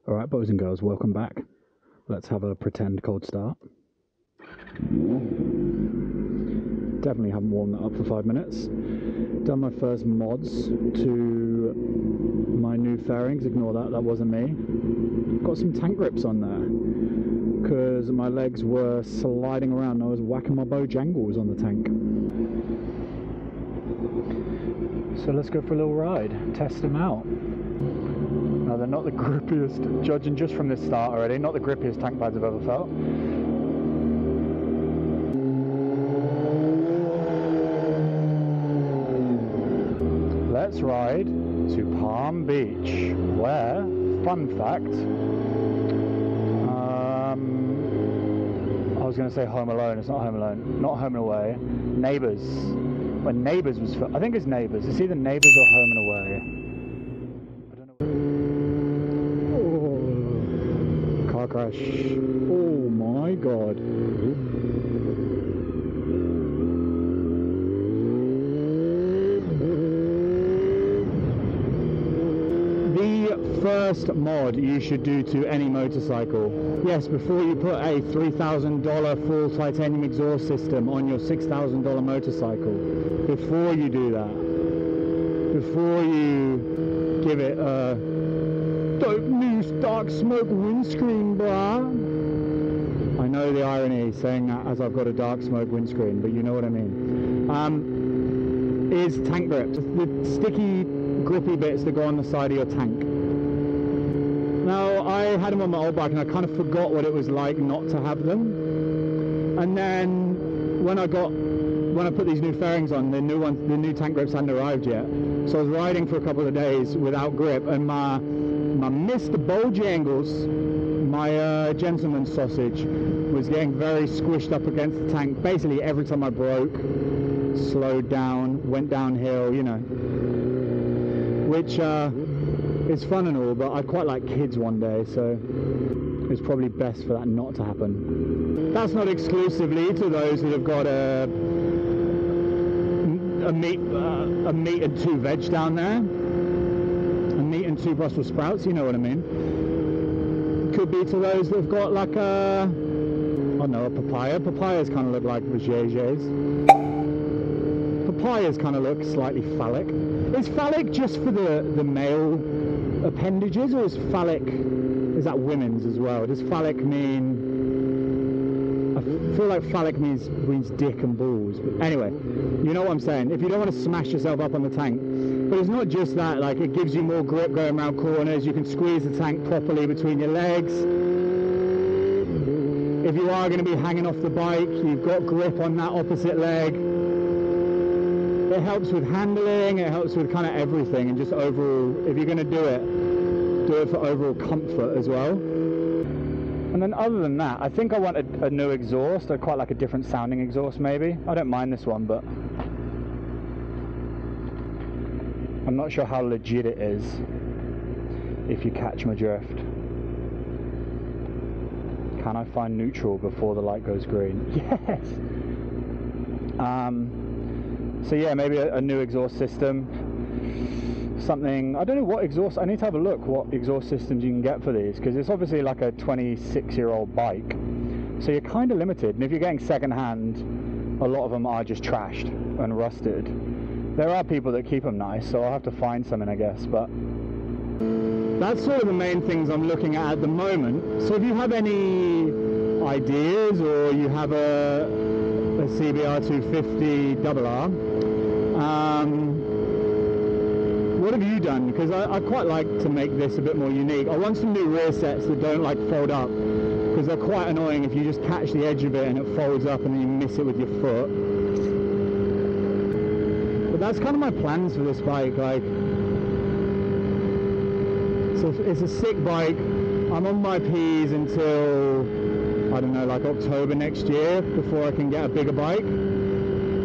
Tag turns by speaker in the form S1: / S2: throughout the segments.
S1: Alright, boys and girls, welcome back. Let's have a pretend cold start. Definitely haven't warmed that up for 5 minutes. Done my first mods to my new fairings. Ignore that, that wasn't me. Got some tank grips on there because my legs were sliding around and I was whacking my bojangles on the tank. So let's go for a little ride, test them out. Now they're not the grippiest, judging just from this start already, not the grippiest tank pads I've ever felt. Let's ride to Palm Beach, where, fun fact, I was going to say Home Alone, it's not Home Alone, not Home and Away, Neighbours. When Neighbours was, I think it's Neighbours, it's either Neighbours or Home and Away. Car crash. Oh my god. The first mod you should do to any motorcycle. Yes, before you put a $3,000 full titanium exhaust system on your $6,000 motorcycle. Before you do that. Before you give it a dope new dark smoke windscreen, brah. I know the irony saying that as I've got a dark smoke windscreen, but you know what I mean. Is tank grips, the sticky grippy bits that go on the side of your tank. Now I had them on my old bike and I kind of forgot what it was like not to have them. And then when I put these new fairings on, the new tank grips hadn't arrived yet. So I was riding for a couple of days without grip, and my Mr. Bojangles, my gentleman's sausage, was getting very squished up against the tank. Basically every time I broke, slowed down, went downhill, you know. Which is fun and all, but I quite like kids one day, so it's probably best for that not to happen. That's not exclusively to those that have got a meat and 2 veg down there. A meat and 2 Brussels sprouts, you know what I mean. Could be to those that have got like a, I don't know, a papaya. Papayas kind of look like vajayjays. Papayas kind of look slightly phallic. Is phallic just for the male appendages, or is that women's as well? Does phallic mean, I feel like phallic means dick and balls, but anyway, you know what I'm saying. If you don't want to smash yourself up on the tank, but it's not just that, like it gives you more grip going around corners, you can squeeze the tank properly between your legs. If you are going to be hanging off the bike, you've got grip on that opposite leg. It helps with handling, it helps with kind of everything, and just overall, if you're going to do it for overall comfort as well. And then other than that, I think I want a new exhaust. I quite like a different sounding exhaust maybe. I don't mind this one, but I'm not sure how legit it is, if you catch my drift. Can I find neutral before the light goes green? Yes! So yeah, maybe a new exhaust system. Something, I don't know what exhaust, I need to have a look what exhaust systems you can get for these, because it's obviously like a 26-year-old bike, so you're kind of limited, and if you're getting second hand, a lot of them are just trashed and rusted. There are people that keep them nice, so I'll have to find something, I guess, but that's sort of the main things I'm looking at the moment. So if you have any ideas, or you have a CBR 250 RR, what have you done? Because I quite like to make this a bit more unique. I want some new rear sets that don't like fold up, because they're quite annoying if you just catch the edge of it and it folds up and then you miss it with your foot. But that's kind of my plans for this bike. Like, so it's a sick bike. I'm on my P's until, I don't know, like October next year before I can get a bigger bike.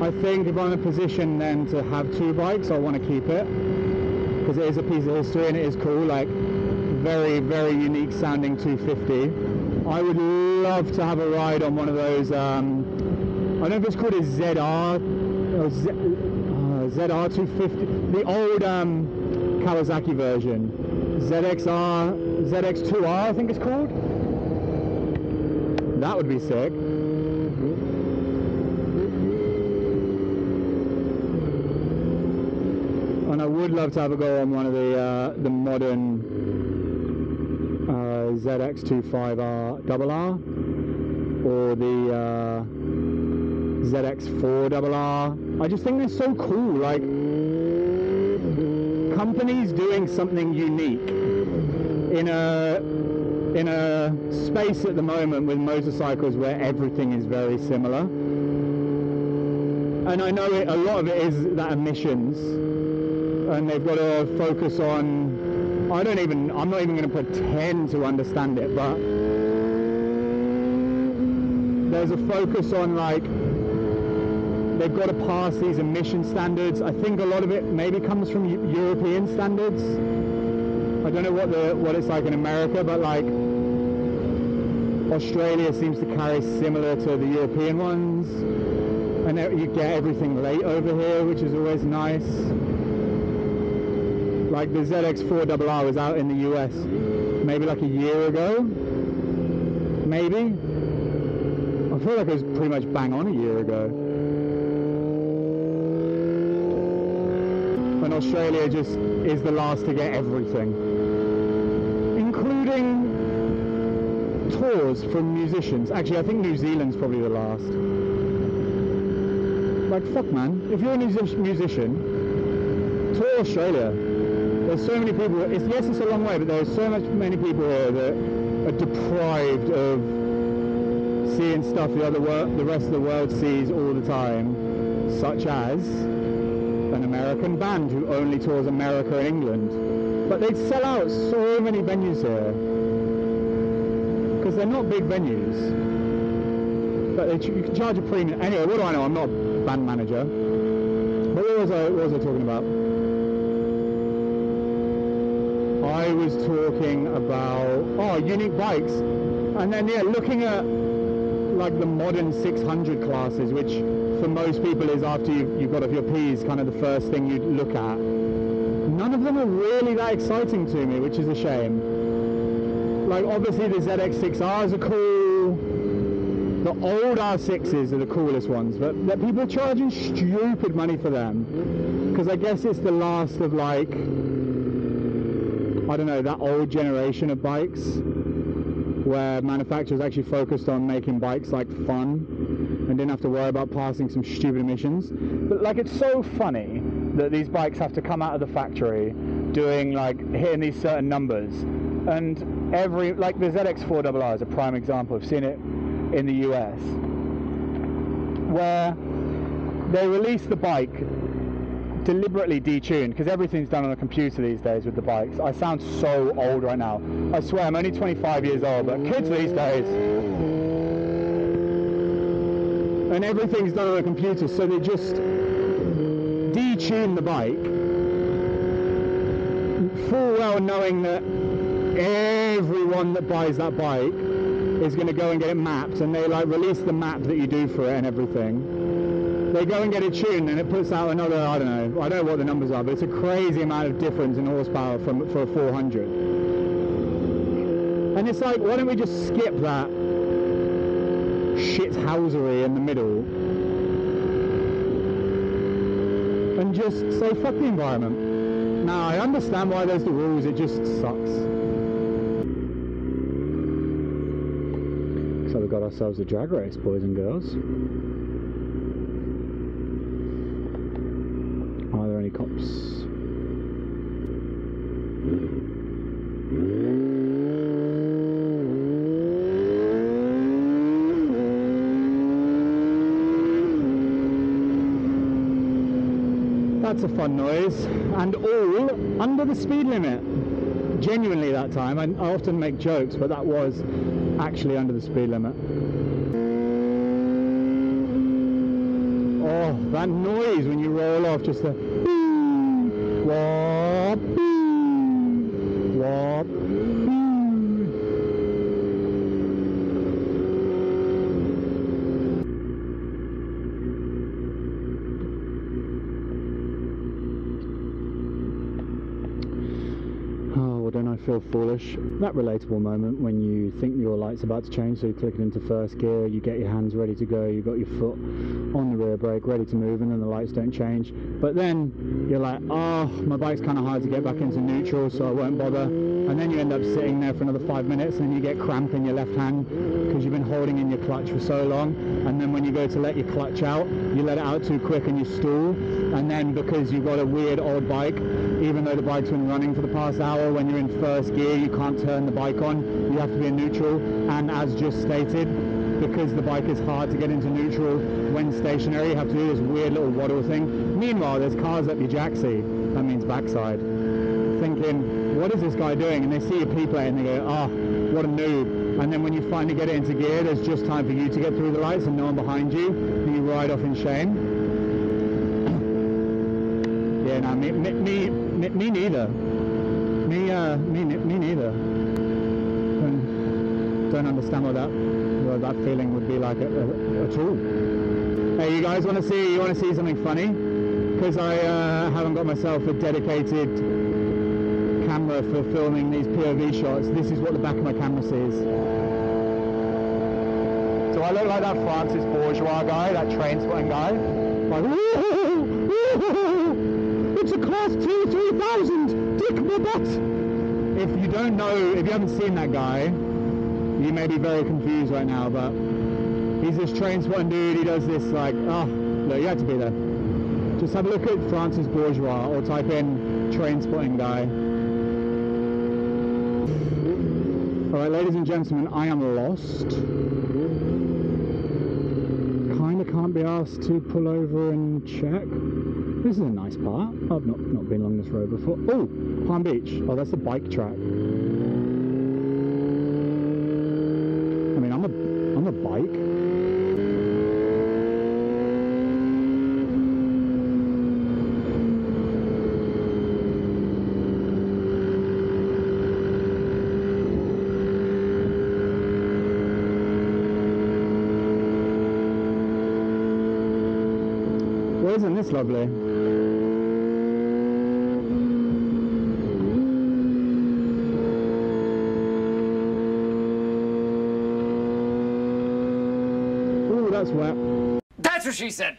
S1: I think if I'm in a position then to have 2 bikes, I want to keep it, because it is a piece of history and it is cool, like very, very unique sounding 250. I would love to have a ride on one of those, I don't know if it's called a ZR, or ZR 250, the old Kawasaki version. ZXR, ZX2R, I think it's called. That would be sick. And I would love to have a go on one of the modern ZX25R or the ZX4RR. I just think they're so cool. Like, companies doing something unique in a space at the moment with motorcycles where everything is very similar. And I know a lot of it is that emissions, and they've got to focus on, I'm not even going to pretend to understand it, but there's a focus on, like, they've got to pass these emission standards. I think a lot of it maybe comes from European standards. I don't know what it's like in America, but like Australia seems to carry similar to the European ones, and you get everything late over here, which is always nice. Like the ZX4RR was out in the US maybe like a year ago, maybe. I feel like it was pretty much bang on a year ago. And Australia just is the last to get everything, including tours from musicians. Actually, I think New Zealand's probably the last. Like, fuck man, if you're a musician, tour Australia. There's so many people, yes, it's a long way, but there's so many people here that are deprived of seeing stuff the rest of the world sees all the time, such as an American band who only tours America and England. But they'd sell out so many venues here, because they're not big venues, but you can charge a premium. Anyway, what do I know? I'm not a band manager. But what was I talking about? I was talking about, unique bikes. And then, yeah, looking at like the modern 600 classes, which for most people is after you've got off your P's, kind of the first thing you'd look at. None of them are really that exciting to me, which is a shame. Like, obviously the ZX6Rs are cool, the old R6s are the coolest ones, but people are charging stupid money for them, because I guess it's the last of, like, I don't know, that old generation of bikes where manufacturers actually focused on making bikes like fun and didn't have to worry about passing some stupid emissions. But like, it's so funny that these bikes have to come out of the factory doing, like, hitting these certain numbers, and like the ZX4RR is a prime example. I've seen it in the US where they release the bike deliberately detuned, because everything's done on a computer these days with the bikes. I sound so old right now. I swear, I'm only 25 years old, but kids these days. And everything's done on a computer, so they just detune the bike, full well knowing that everyone that buys that bike is going to go and get it mapped, and they like release the map that you do for it and everything. They go and get it tuned, and it puts out another, I don't know what the numbers are, but it's a crazy amount of difference in horsepower for a 400. And it's like, why don't we just skip that shithousery in the middle and just say fuck the environment? Now, I understand why there's the rules, it just sucks. So we've got ourselves a drag race, boys and girls. Are there any cops? That's a fun noise, and all under the speed limit. Genuinely that time, I often make jokes, but that was actually under the speed limit. Oh, that noise when you roll off, just the whoop, whoop, feel foolish. That relatable moment when you think your light's about to change, so you click it into first gear, you get your hands ready to go, you've got your foot on the rear brake ready to move, and then the lights don't change. But then you're like, oh, my bike's kind of hard to get back into neutral, so I won't bother. And then you end up sitting there for another 5 minutes, and then you get cramp in your left hand because you've been holding in your clutch for so long. And then when you go to let your clutch out, you let it out too quick and you stall. And then because you've got a weird old bike, even though the bike's been running for the past hour, when you're in first gear, you can't turn the bike on. You have to be in neutral. And as just stated, because the bike is hard to get into neutral when stationary, you have to do this weird little waddle thing. Meanwhile, there's cars up your jack seat. That means backside. Thinking, what is this guy doing? And they see your P-plate and they go, oh, what a noob. And then when you finally get it into gear, there's just time for you to get through the lights and no one behind you, and you ride off in shame. Yeah, no, me neither. Me neither. Don't understand what that feeling would be like at all. Hey, you guys want to see something funny? Because I haven't got myself a dedicated camera for filming these POV shots. This is what the back of my camera sees. So I look like that Francis Bourgeois guy, that train spotting guy. Like, it's a class 2 3000, dick my butt. If you don't know, if you haven't seen that guy, you may be very confused right now, but he's this train spotting dude. He does this like, oh, look, you had to be there. Just have a look at Francis Bourgeois or type in train spotting guy. Alright, ladies and gentlemen, I am lost. Kinda can't be asked to pull over and check. This is a nice part. I've not been along this road before. Oh, Palm Beach. Oh, that's the bike track. I mean, I'm a bike. Well, isn't this lovely? Ooh, that's wet.
S2: That's what she said.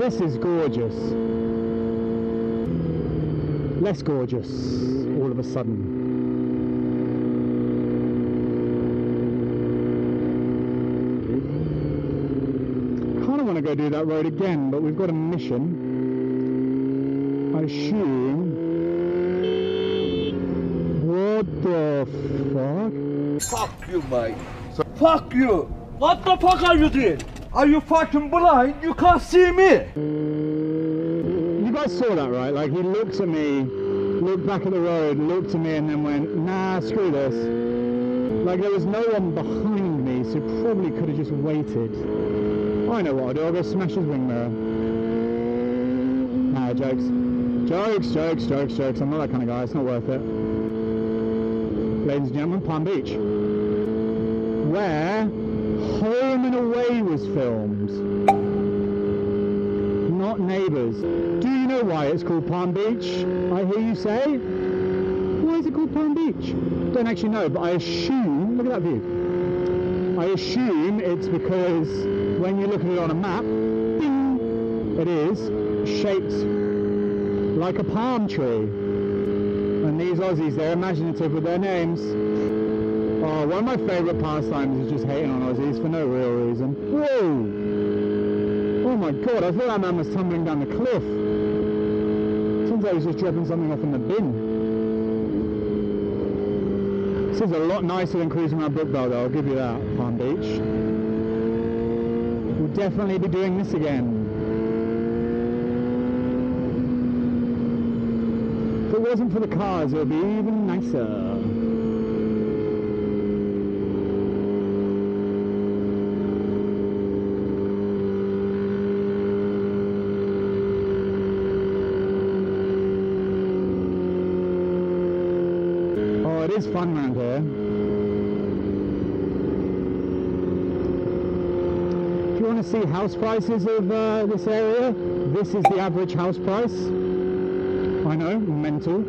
S1: This is gorgeous. Less gorgeous, all of a sudden. Kind of want to go do that road again, but we've got a mission. I assume. What the fuck?
S3: Fuck you, mate. So fuck you. What the fuck are you doing? Are you fucking blind? You can't see me.
S1: You guys saw that, right? Like, he looked at me, looked back at the road, looked at me, and then went, nah, screw this. Like, there was no one behind me, so probably could have just waited. I know what I'll do. I'll go smash his wing mirror. Nah, jokes. Jokes. I'm not that kind of guy. It's not worth it. Ladies and gentlemen, Palm Beach, where Home and Away was filmed, not Neighbours. Do you know why it's called Palm Beach? I hear you say. Why is it called Palm Beach? Don't actually know, but I assume, look at that view. I assume it's because when you look at it on a map, ding, it is shaped like a palm tree. And these Aussies, they're imaginative with their names. Oh, one of my favourite pastimes is just hating on Aussies for no real reason. Whoa! Oh my god, I thought that man was tumbling down the cliff. Turns out he was just dropping something off in the bin. This is a lot nicer than cruising around Brookvale though, I'll give you that, Palm Beach. We'll definitely be doing this again. If it wasn't for the cars, it would be even nicer. is fun around here. If you want to see house prices of this area, this is the average house price. I know, mental.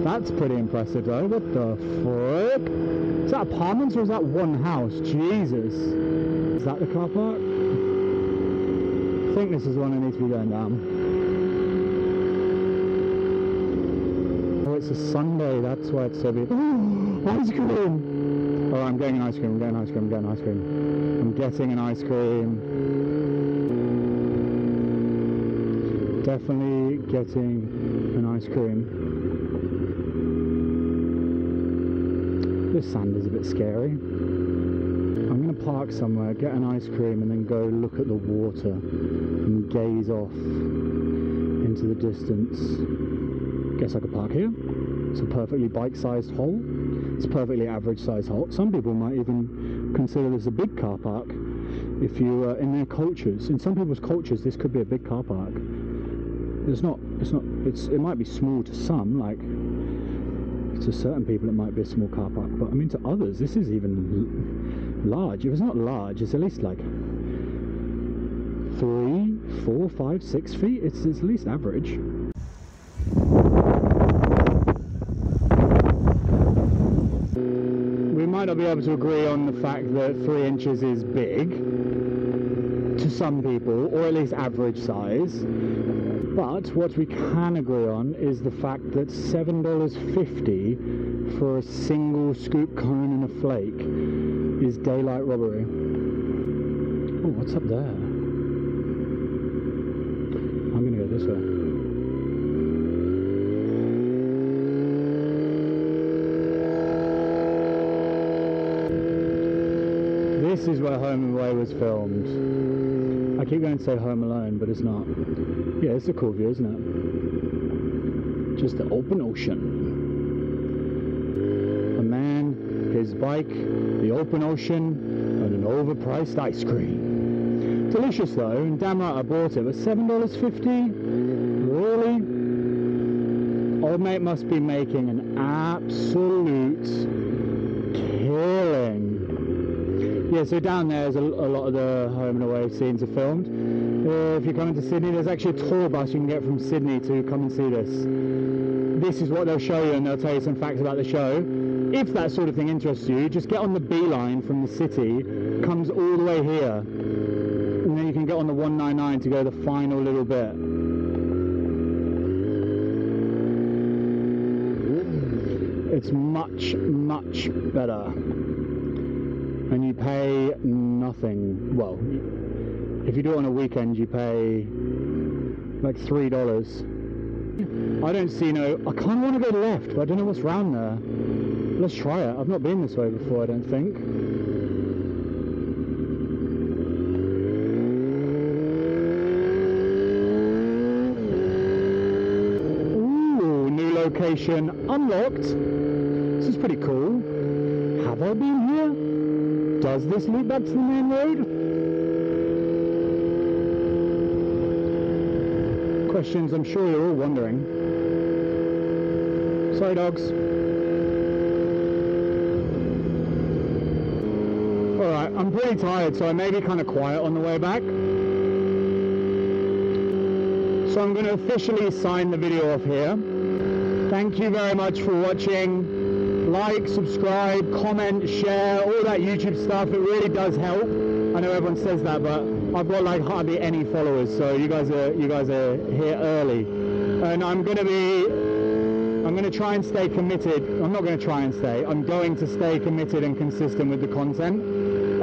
S1: That's pretty impressive though. What the frick? Is that apartments or is that one house? Jesus. Is that the car park? I think this is the one I need to be going down. Oh, it's a Sunday, that's why it's so big. Oh, ice cream! Oh, I'm getting an ice cream, I'm getting an ice cream, I'm getting an ice cream. I'm getting an ice cream. Definitely getting an ice cream. This sand is a bit scary. I'm going to park somewhere, get an ice cream, and then go look at the water and gaze off into the distance. Guess I could park here. It's a perfectly bike-sized hole. It's a perfectly average-sized hole. Some people might even consider this a big car park. If you in their cultures, in some people's cultures, this could be a big car park. It might be small to some, like to certain people it might be a small car park, but I mean to others this is even large. If it's not large, it's at least like 3, 4, 5, 6 feet. It's at least average. We might not be able to agree on the fact that 3 inches is big to some people, or at least average size. But what we can agree on is the fact that $7.50 for a single scoop cone and a flake is daylight robbery. Oh, what's up there? I'm gonna go this way. This is where Home and Away was filmed. I keep going to say Home Alone, but it's not. Yeah, it's a cool view, isn't it? Just the open ocean. A man, his bike, the open ocean, and an overpriced ice cream. Delicious though, and damn right I bought it, but $7.50? Really? Old mate must be making an absolute killing. Yeah, so down there is a lot of the Home and Away scenes are filmed. If you're coming to Sydney, there's actually a tour bus you can get from Sydney to come and see this. This is what they'll show you, and they'll tell you some facts about the show. If that sort of thing interests you, just get on the B line from the city, comes all the way here, and then you can get on the 199 to go the final little bit. It's much, much better. And you pay nothing. Well, if you do it on a weekend, you pay like $3. I don't see no... I kind of want to go left, but I don't know what's round there. Let's try it. I've not been this way before, I don't think. Ooh, new location unlocked. This is pretty cool. Have I been here? Does this lead back to the main road? Questions I'm sure you're all wondering. Sorry dogs. Alright, I'm pretty tired, so I may be kind of quiet on the way back. So I'm going to officially sign the video off here. Thank you very much for watching. Like, subscribe, comment, share, all that YouTube stuff. It really does help. I know everyone says that, but I've got like hardly any followers, so you guys are here early. And I'm going to try and stay committed. I'm not going to try and stay. I'm going to stay committed and consistent with the content.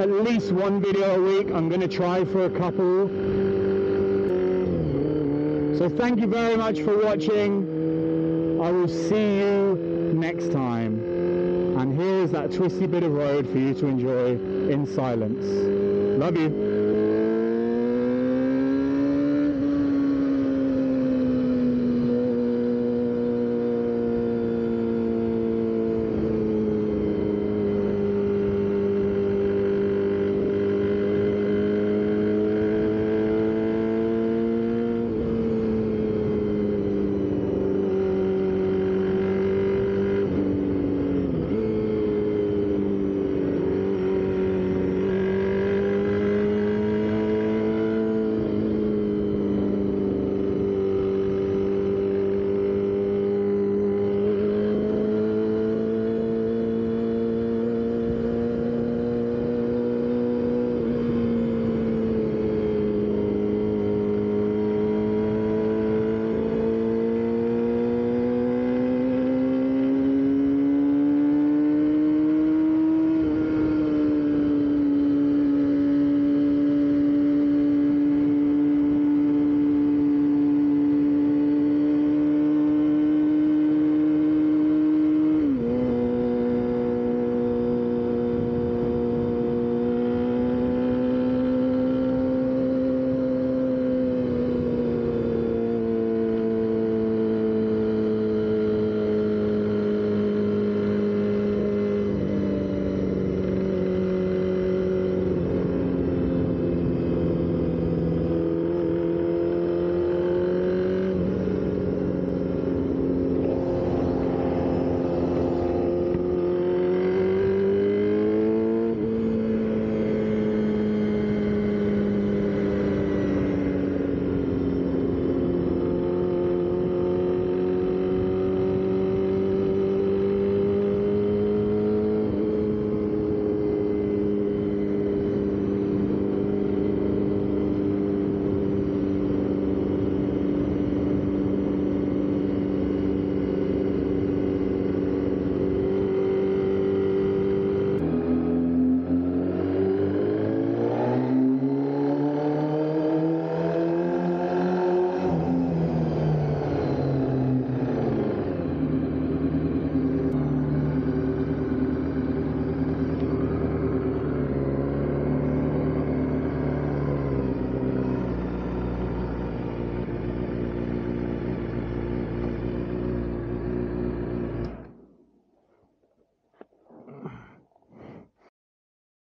S1: At least one video a week. I'm going to try for a couple. So thank you very much for watching. I will see you next time. And here's that twisty bit of road for you to enjoy in silence. Love you.